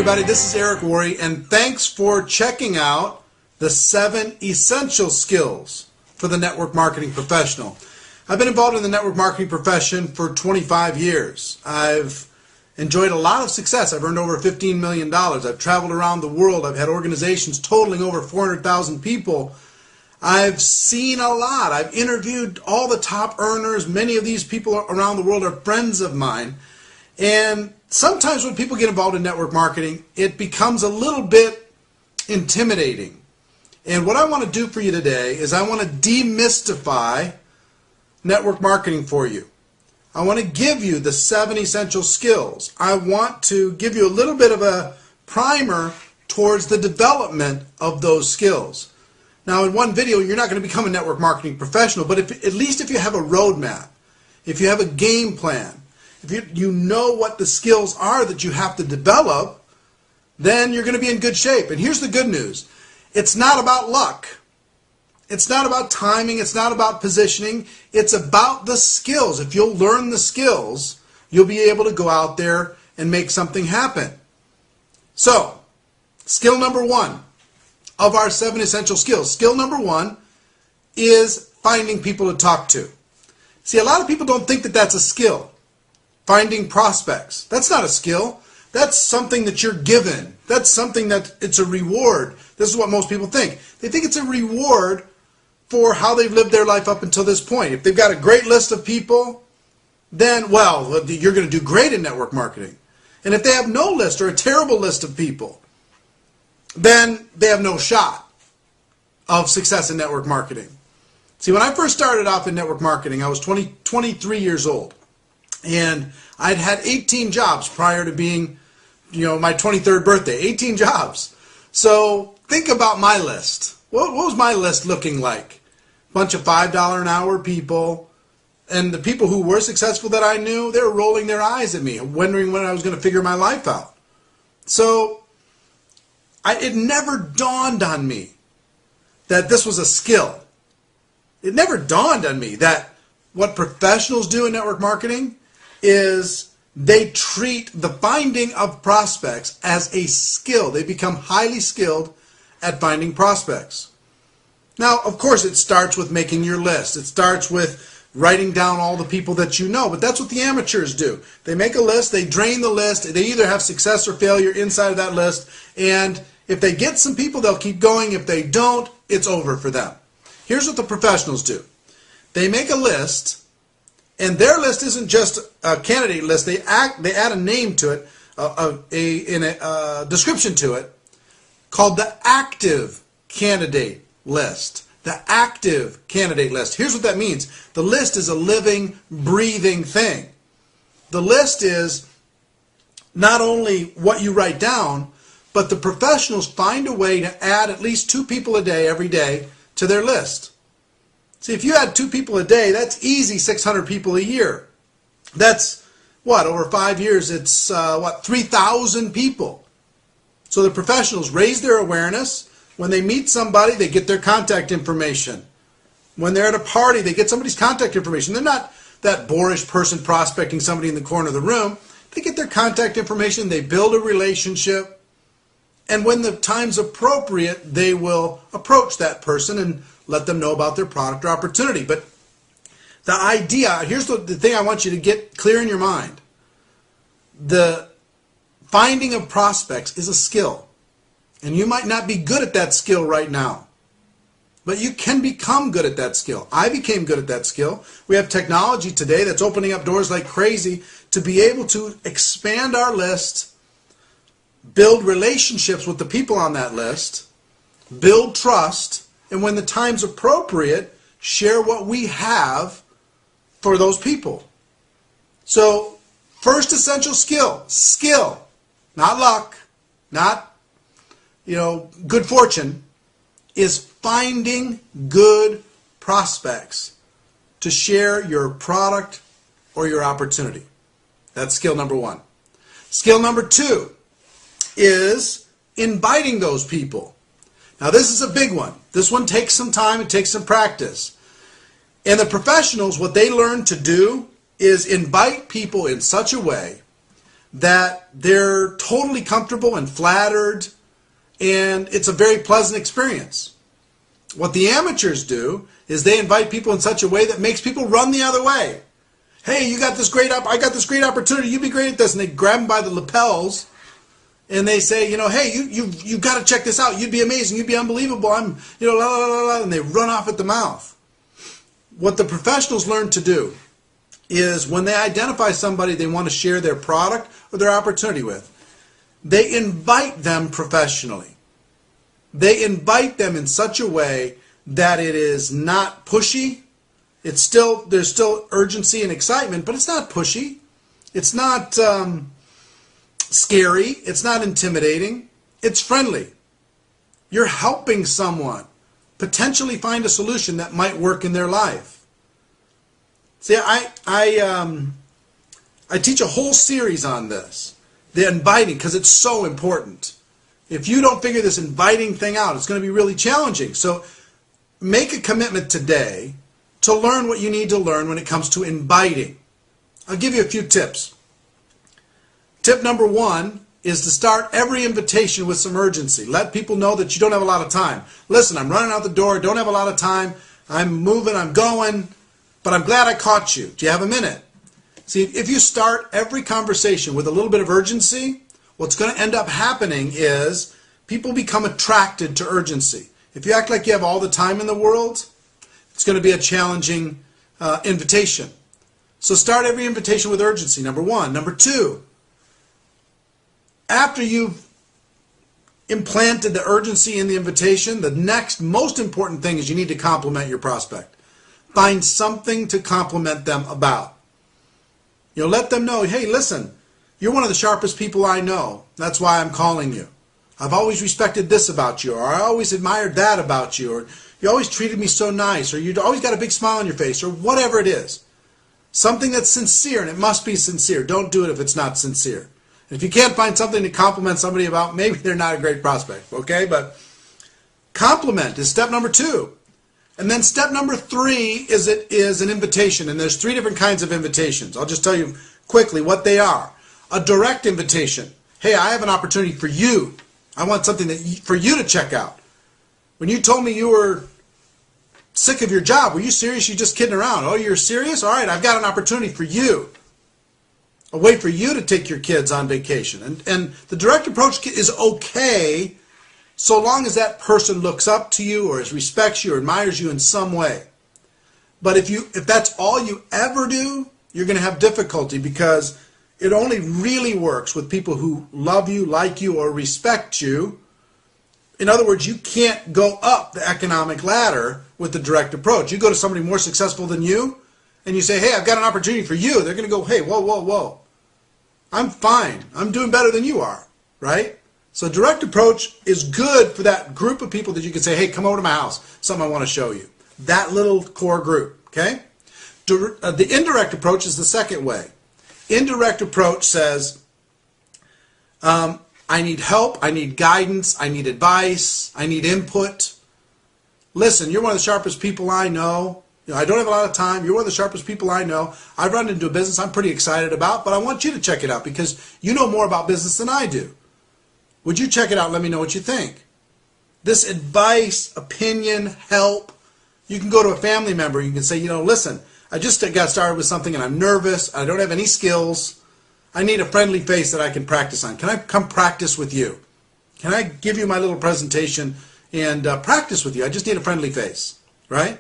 everybody, this is Eric Worre, and thanks for checking out the 7 essential skills for the network marketing professional. I've been involved in the network marketing profession for 25 years. I've enjoyed a lot of success. I've earned over $15 million. I've traveled around the world. I've had organizations totaling over 400,000 people. I've seen a lot. I've interviewed all the top earners. Many of these people around the world are friends of mine. And sometimes when people get involved in network marketing, it becomes a little bit intimidating. And what I want to do for you today is I want to demystify network marketing for you. I want to give you the 7 essential skills. I want to give you a little bit of a primer towards the development of those skills. Now, in one video, you're not going to become a network marketing professional, but at least if you have a roadmap, if you have a game plan, if you know what the skills are that you have to develop, then you're going to be in good shape. And here's the good news. It's not about luck. It's not about timing. It's not about positioning. It's about the skills. If you'll learn the skills, you'll be able to go out there and make something happen. So, skill number 1 of our 7 essential skills. Skill number 1 is finding people to talk to. See, a lot of people don't think that that's a skill. Finding prospects. That's not a skill. That's something that you're given. That's something that it's a reward. This is what most people think. They think it's a reward for how they've lived their life up until this point. If they've got a great list of people, then, well, you're going to do great in network marketing. And if they have no list or a terrible list of people, then they have no shot of success in network marketing. See, when I first started off in network marketing, I was 23 years old. And I'd had 18 jobs prior to being, my 23rd birthday. 18 jobs. So think about my list. What was my list looking like? Bunch of $5 an hour people. And the people who were successful that I knew, they were rolling their eyes at me, wondering when I was going to figure my life out. So it never dawned on me that this was a skill. It never dawned on me that what professionals do in network marketing is they treat the finding of prospects as a skill. They become highly skilled at finding prospects. Now, of course, it starts with making your list. It starts with writing down all the people that you know, but that's what the amateurs do. They make a list, they drain the list, they either have success or failure inside of that list, and if they get some people, they'll keep going. If they don't, it's over for them. Here's what the professionals do. They make a list, and their list isn't just a candidate list. They add a name to it, a description to it, called the active candidate list. The active candidate list. Here's what that means. The list is a living, breathing thing. The list is not only what you write down, but the professionals find a way to add at least 2 people a day, every day, to their list. See, if you add 2 people a day, that's easy 600 people a year. That's, over 5 years, it's, 3,000 people. So the professionals raise their awareness. When they meet somebody, they get their contact information. When they're at a party, they get somebody's contact information. They're not that boorish person prospecting somebody in the corner of the room. They get their contact information, they build a relationship, and when the time's appropriate, they will approach that person and let them know about their product or opportunity. But the idea, here's the thing I want you to get clear in your mind. The finding of prospects is a skill. And you might not be good at that skill right now. But you can become good at that skill. I became good at that skill. We have technology today that's opening up doors like crazy to be able to expand our list, build relationships with the people on that list, build trust, and when the time's appropriate, share what we have for those people. So, first essential skill, not luck, not, good fortune, is finding good prospects to share your product or your opportunity. That's skill number 1. Skill number 2 is inviting those people. Now this is a big one. This one takes some time, it takes some practice. And the professionals, what they learn to do is invite people in such a way that they're totally comfortable and flattered, and it's a very pleasant experience. What the amateurs do is they invite people in such a way that makes people run the other way. Hey, I got this great opportunity, you'd be great at this. And they grab them by the lapels and they say, hey, you got to check this out. You'd be amazing. You'd be unbelievable. I'm, la, la, la, la, and they run off at the mouth. What the professionals learn to do is when they identify somebody they want to share their product or their opportunity with, they invite them professionally. They invite them in such a way that it is not pushy. There's still urgency and excitement, but it's not pushy. It's not scary. It's not intimidating. It's friendly. You're helping someone potentially find a solution that might work in their life. See, I teach a whole series on this, the inviting, because it's so important. If you don't figure this inviting thing out, it's going to be really challenging. So make a commitment today to learn what you need to learn when it comes to inviting. I'll give you a few tips. Tip number 1 is to start every invitation with some urgency. Let people know that you don't have a lot of time. Listen, I'm running out the door, don't have a lot of time, I'm moving, I'm going, but I'm glad I caught you. Do you have a minute? See, if you start every conversation with a little bit of urgency, what's going to end up happening is people become attracted to urgency. If you act like you have all the time in the world, it's going to be a challenging invitation. So start every invitation with urgency, number 1. Number 2, after you've implanted the urgency in the invitation, the next most important thing is you need to compliment your prospect. Find something to compliment them about. Let them know, hey, listen, you're one of the sharpest people I know. That's why I'm calling you. I've always respected this about you, or I always admired that about you, or you always treated me so nice, or you always got a big smile on your face, or whatever it is. Something that's sincere, and it must be sincere. Don't do it if it's not sincere. And if you can't find something to compliment somebody about, maybe they're not a great prospect, okay? But compliment is step number 2. And then step number 3 is an invitation, and there's 3 different kinds of invitations. I'll just tell you quickly what they are. A direct invitation. Hey, I have an opportunity for you. I want something for you to check out. When you told me you were sick of your job, were you serious? You just kidding around? Oh, you're serious? All right, I've got an opportunity for you. A way for you to take your kids on vacation. And the direct approach is okay so long as that person looks up to you or respects you or admires you in some way. But if that's all you ever do, you're going to have difficulty because it only really works with people who love you, like you, or respect you. In other words, you can't go up the economic ladder with the direct approach. You go to somebody more successful than you, and you say, hey, I've got an opportunity for you. They're going to go, hey, whoa, whoa, whoa. I'm fine. I'm doing better than you are, right? So direct approach is good for that group of people that you can say, hey, come over to my house. Something I want to show you. That little core group, okay? The indirect approach is the second way. Indirect approach says, I need help, I need guidance, I need advice, I need input. Listen, you're one of the sharpest people I know. I don't have a lot of time. You're one of the sharpest people I know. I've run into a business I'm pretty excited about, but I want you to check it out because you know more about business than I do. Would you check it out and let me know what you think? This advice, opinion, help, you can go to a family member. You can say, listen, I just got started with something and I'm nervous. I don't have any skills. I need a friendly face that I can practice on. Can I come practice with you? Can I give you my little presentation and practice with you? I just need a friendly face, right?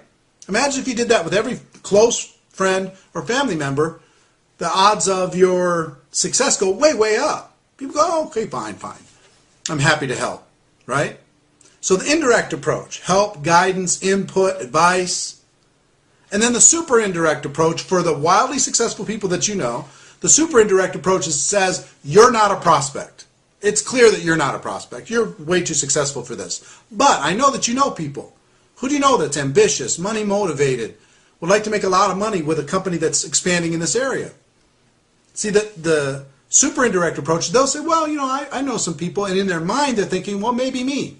Imagine if you did that with every close friend or family member. The odds of your success go way, way up. People go, oh, okay, fine, fine. I'm happy to help, right? So the indirect approach, help, guidance, input, advice. And then the super indirect approach for the wildly successful people that you know, the super indirect approach says you're not a prospect. It's clear that you're not a prospect. You're way too successful for this. But I know that you know people. Who do you know that's ambitious, money motivated, would like to make a lot of money with a company that's expanding in this area? See, the super indirect approach, they'll say, well, I know some people, and in their mind they're thinking, well, maybe me.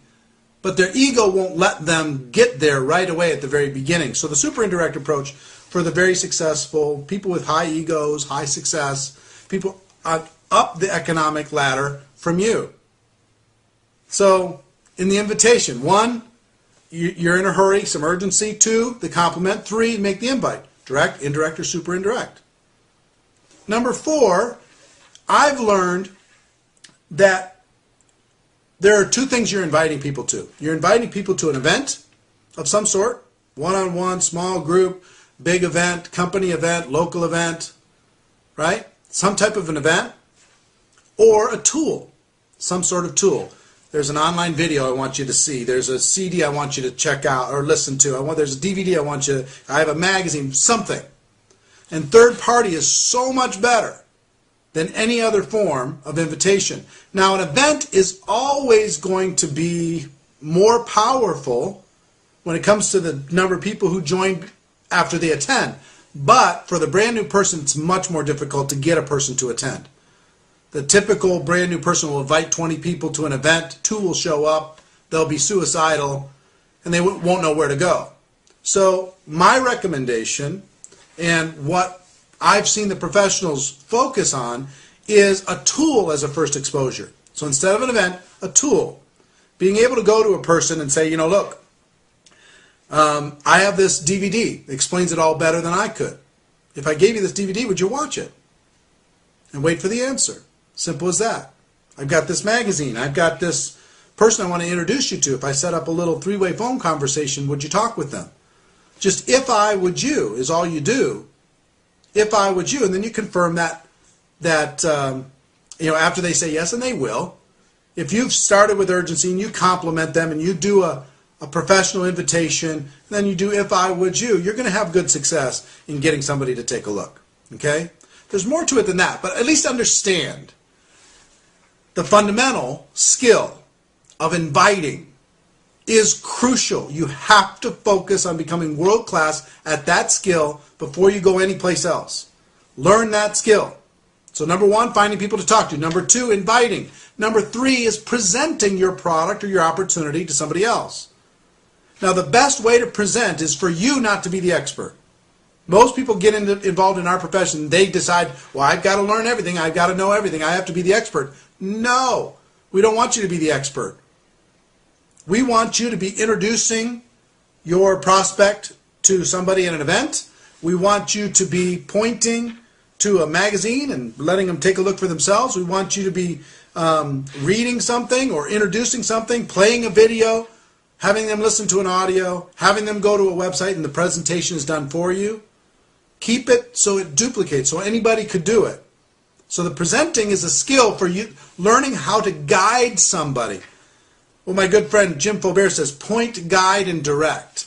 But their ego won't let them get there right away at the very beginning. So the super indirect approach for the very successful, people with high egos, high success, people up the economic ladder from you. So in the invitation, 1, you're in a hurry, some urgency. 2, the compliment. 3, make the invite. Direct, indirect, or super indirect. Number 4, I've learned that there are 2 things you're inviting people to. You're inviting people to an event of some sort, one-on-one, small group, big event, company event, local event, right? Some type of an event, or a tool, some sort of tool. There's an online video I want you to see. There's a CD I want you to check out or listen to. There's a DVD I have a magazine, something. And third party is so much better than any other form of invitation. Now, an event is always going to be more powerful when it comes to the number of people who join after they attend. But for the brand new person, it's much more difficult to get a person to attend. The typical brand new person will invite 20 people to an event, 2 will show up, they'll be suicidal, and they won't know where to go. So my recommendation, and what I've seen the professionals focus on, is a tool as a first exposure. So instead of an event, a tool. Being able to go to a person and say, look, I have this DVD. It explains it all better than I could. If I gave you this DVD, would you watch it? And wait for the answer. Simple as that. I've got this magazine. I've got this person I want to introduce you to. If I set up a little 3-way phone conversation, would you talk with them? Just if I would you is all you do. If I would you, and then you confirm that after they say yes, and they will. If you've started with urgency and you compliment them and you do a professional invitation, then you do if I would you, you're going to have good success in getting somebody to take a look. Okay? There's more to it than that, but at least understand the fundamental skill of inviting is crucial. You have to focus on becoming world class at that skill before you go anyplace else. Learn that skill. So number 1, finding people to talk to. Number 2, inviting. Number 3 is presenting your product or your opportunity to somebody else. Now the best way to present is for you not to be the expert. Most people get involved in our profession. They decide, well, I've got to learn everything. I've got to know everything. I have to be the expert. No, we don't want you to be the expert. We want you to be introducing your prospect to somebody at an event. We want you to be pointing to a magazine and letting them take a look for themselves. We want you to be reading something or introducing something, playing a video, having them listen to an audio, having them go to a website and the presentation is done for you. Keep it so it duplicates, so anybody could do it. So the presenting is a skill for you, learning how to guide somebody. Well, my good friend Jim Faubert says, point, guide, and direct.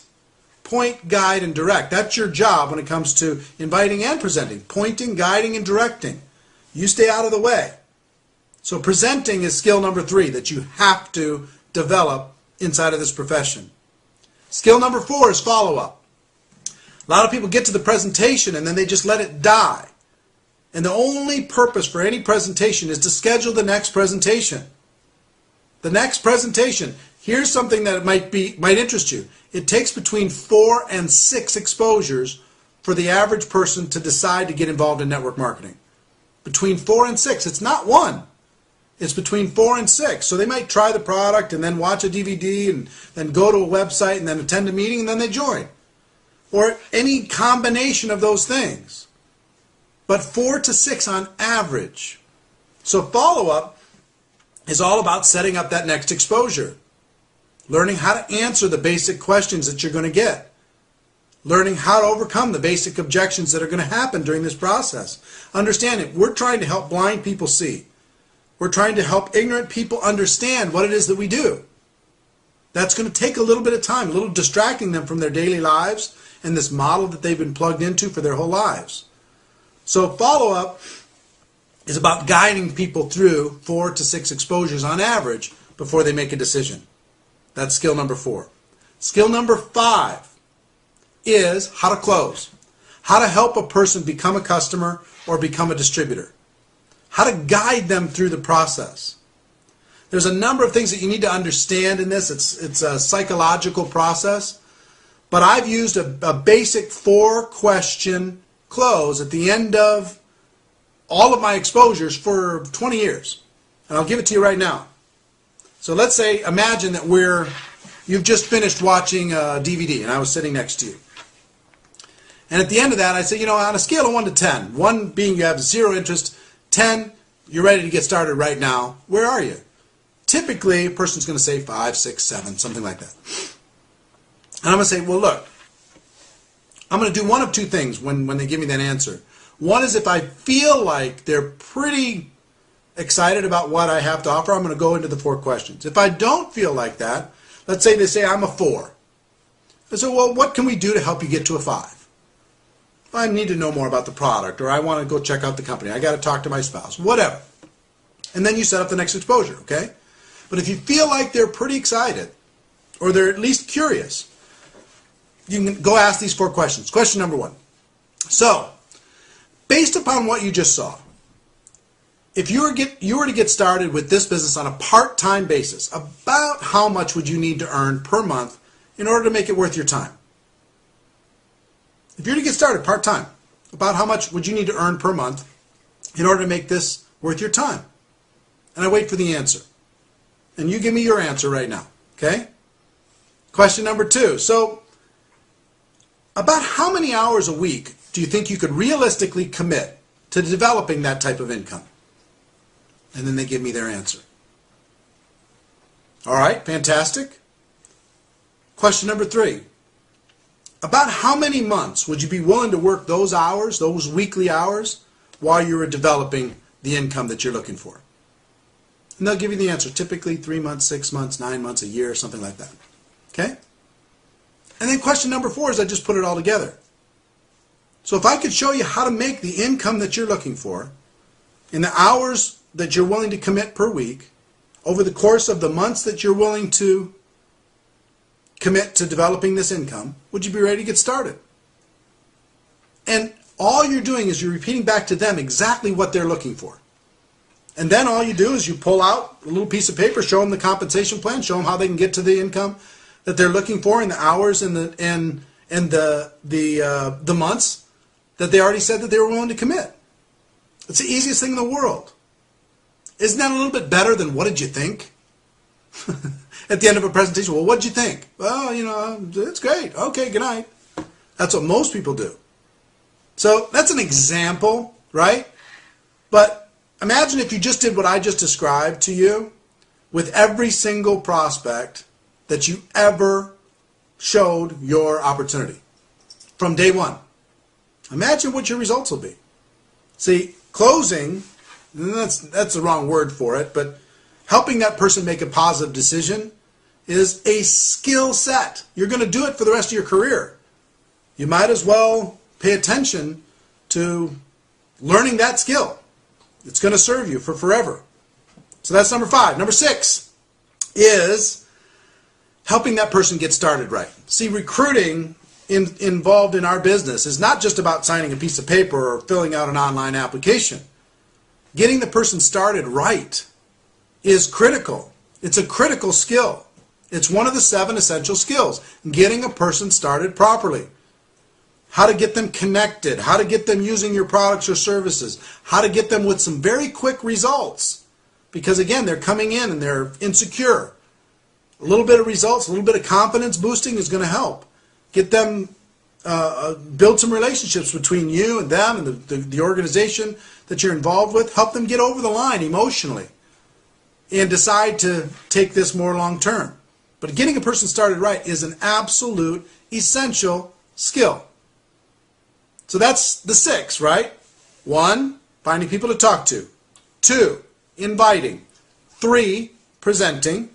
Point, guide, and direct. That's your job when it comes to inviting and presenting. Pointing, guiding, and directing. You stay out of the way. So presenting is skill number 3 that you have to develop inside of this profession. Skill number 4 is follow-up. A lot of people get to the presentation and then they just let it die. And the only purpose for any presentation is to schedule the next presentation. The next presentation. Here's something that might interest you. It takes between 4 and 6 exposures for the average person to decide to get involved in network marketing. Between 4 and 6. It's not 1. It's between 4 and 6. So they might try the product and then watch a DVD and then go to a website and then attend a meeting and then they join. Or any combination of those things. But 4 to 6 on average. So follow-up is all about setting up that next exposure. Learning how to answer the basic questions that you're going to get. Learning how to overcome the basic objections that are going to happen during this process. Understanding, we're trying to help blind people see. We're trying to help ignorant people understand what it is that we do. That's going to take a little bit of time, a little distracting them from their daily lives and this model that they've been plugged into for their whole lives. So follow-up is about guiding people through 4 to 6 exposures on average before they make a decision. That's skill number 4. Skill number 5 is how to close. How to help a person become a customer or become a distributor. How to guide them through the process. There's a number of things that you need to understand in this. It's a psychological process. But I've used a basic 4-question close at the end of all of my exposures for 20 years. And I'll give it to you right now. So let's say, imagine that you've just finished watching a DVD and I was sitting next to you. And at the end of that, I say, on a scale of 1 to 10, 1 being you have zero interest, 10, you're ready to get started right now, where are you? Typically, a person's going to say 5, 6, 7, something like that. And I'm going to say, well, look, I'm going to do one of two things when they give me that answer. One is if I feel like they're pretty excited about what I have to offer, I'm going to go into the 4 questions. If I don't feel like that, let's say they say I'm a 4. I say, well, what can we do to help you get to a 5? I need to know more about the product, or I want to go check out the company. I got to talk to my spouse, whatever. And then you set up the next exposure, okay? But if you feel like they're pretty excited, or they're at least curious, you can go ask these 4 questions. Question number 1. So, based upon what you just saw, if you were to get started with this business on a part-time basis, about how much would you need to earn per month in order to make it worth your time? If you were to get started part-time, about how much would you need to earn per month in order to make this worth your time? And I wait for the answer. And you give me your answer right now, okay? Question number 2. So, about how many hours a week do you think you could realistically commit to developing that type of income? And then they give me their answer. All right, fantastic. Question number 3. About how many months would you be willing to work those hours, those weekly hours, while you were developing the income that you're looking for? And they'll give you the answer. Typically 3 months, 6 months, 9 months, a year, something like that. Okay? And then question number 4 is I just put it all together. So if I could show you how to make the income that you're looking for in the hours that you're willing to commit per week, over the course of the months that you're willing to commit to developing this income, would you be ready to get started? And all you're doing is you're repeating back to them exactly what they're looking for. And then all you do is you pull out a little piece of paper, show them the compensation plan, show them how they can get to the income that they're looking for in the hours and the months that they already said that they were willing to commit. It's the easiest thing in the world. Isn't that a little bit better than what did you think? At the end of a presentation, well, what did you think? Well, it's great. Okay, good night. That's what most people do. So that's an example, right? But imagine if you just did what I just described to you with every single prospect that you ever showed your opportunity from day one. Imagine what your results will be. See, closing, that's the wrong word for it, but helping that person make a positive decision is a skill set. You're going to do it for the rest of your career. You might as well pay attention to learning that skill. It's going to serve you for forever. So that's number 5. Number 6 is helping that person get started right. See, recruiting involved in our business is not just about signing a piece of paper or filling out an online application. Getting the person started right is critical. It's a critical skill. It's one of the 7 essential skills. Getting a person started properly. How to get them connected. How to get them using your products or services. How to get them with some very quick results. Because again, they're coming in and they're insecure. A little bit of results, a little bit of confidence boosting is going to help. Get them, build some relationships between you and them and the organization that you're involved with. Help them get over the line emotionally and decide to take this more long term. But getting a person started right is an absolute essential skill. So that's the 6, right? 1, finding people to talk to. 2, inviting. 3, presenting.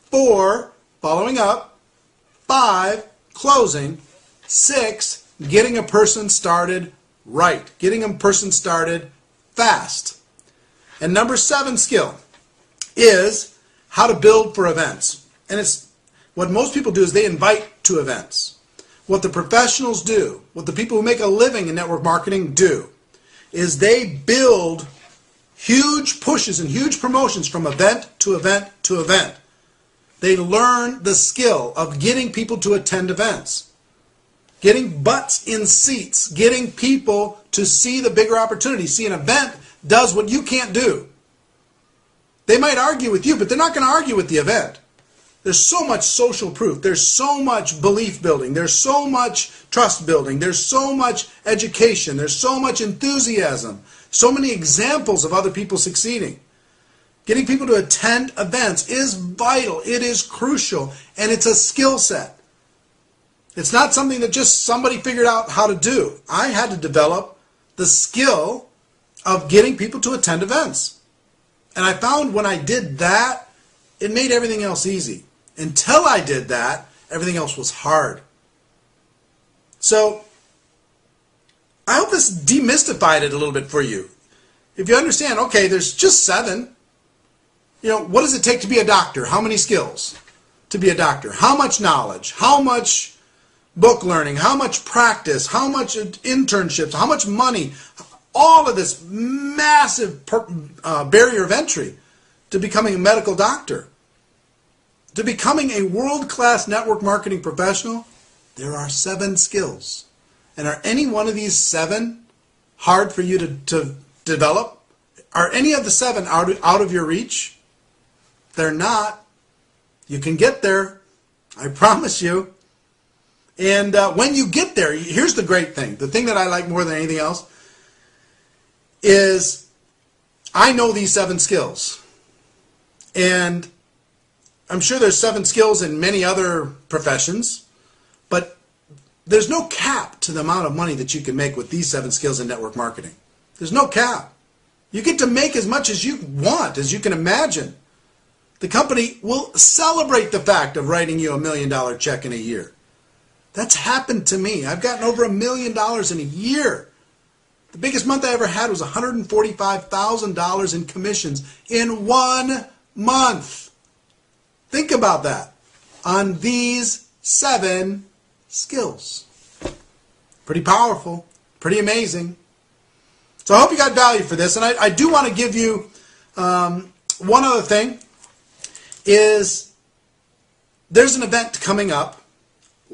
4, following up. 5, closing. 6, getting a person started right. Getting a person started fast. And number 7 skill is how to build for events. And it's what most people do is they invite to events. What the professionals do, what the people who make a living in network marketing do, is they build huge pushes and huge promotions from event to event to event. They learn the skill of getting people to attend events, getting butts in seats, getting people to see the bigger opportunity, see an event does what you can't do. They might argue with you, but they're not going to argue with the event. There's so much social proof. There's so much belief building. There's so much trust building. There's so much education. There's so much enthusiasm. So many examples of other people succeeding. Getting people to attend events is vital. It is crucial. And it's a skill set. It's not something that just somebody figured out how to do. I had to develop the skill of getting people to attend events. And I found when I did that, it made everything else easy. Until I did that, everything else was hard. So, I hope this demystified it a little bit for you. If you understand, okay, there's just 7. What does it take to be a doctor? How many skills to be a doctor? How much knowledge? How much book learning? How much practice? How much internships? How much money? All of this massive barrier of entry to becoming a medical doctor. To becoming a world-class network marketing professional, there are 7 skills. And are any one of these 7 hard for you to develop? Are any of the 7 out of your reach? They're not. You can get there. I promise you. And when you get there, here's the great thing. The thing that I like more than anything else is I know these 7 skills. And I'm sure there's 7 skills in many other professions, but there's no cap to the amount of money that you can make with these 7 skills in network marketing. There's no cap. You get to make as much as you want, as you can imagine. The company will celebrate the fact of writing you $1 million check in a year. That's happened to me. I've gotten over $1 million in a year. The biggest month I ever had was $145,000 in commissions in 1 month. Think about that. On these 7 skills. Pretty powerful. Pretty amazing. So I hope you got value for this. And I do want to give you one other thing. Is there's an event coming up.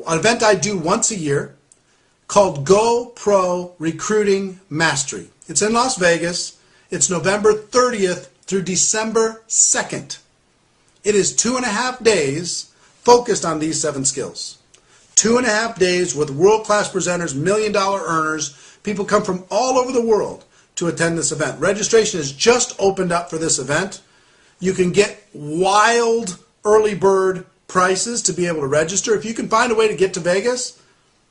An event I do once a year called Go Pro Recruiting Mastery. It's in Las Vegas. It's November 30th through December 2nd. It is 2.5 days focused on these 7 skills. 2.5 days with world-class presenters, $1 million earners. People come from all over the world to attend this event. Registration is just opened up for this event. You can get wild early bird prices to be able to register. If you can find a way to get to Vegas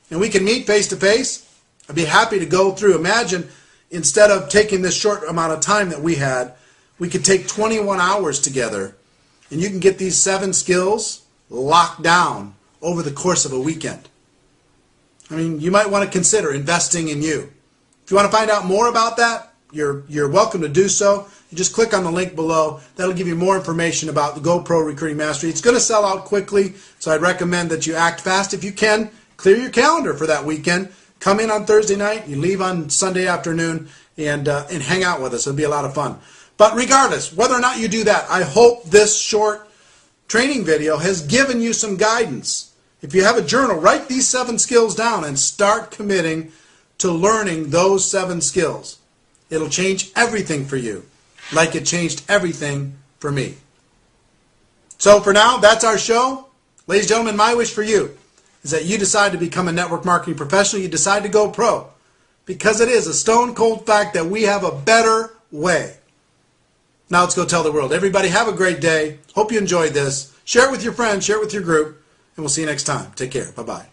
and we can meet face to face, I'd be happy to go through. Imagine instead of taking this short amount of time that we had, we could take 21 hours together and you can get these 7 skills locked down over the course of a weekend. I mean, you might want to consider investing in you. If you want to find out more about that, you're welcome to do so. You just click on the link below. That'll give you more information about the Go Pro Recruiting Mastery. It's going to sell out quickly, so I'd recommend that you act fast. If you can, clear your calendar for that weekend. Come in on Thursday night, you leave on Sunday afternoon, and hang out with us. It'll be a lot of fun. But regardless, whether or not you do that, I hope this short training video has given you some guidance. If you have a journal, write these 7 skills down and start committing to learning those 7 skills. It'll change everything for you, like it changed everything for me. So for now, that's our show. Ladies and gentlemen, my wish for you is that you decide to become a network marketing professional. You decide to go pro, because it is a stone cold fact that we have a better way. Now let's go tell the world. Everybody have a great day. Hope you enjoyed this. Share it with your friends. Share it with your group. And we'll see you next time. Take care. Bye-bye.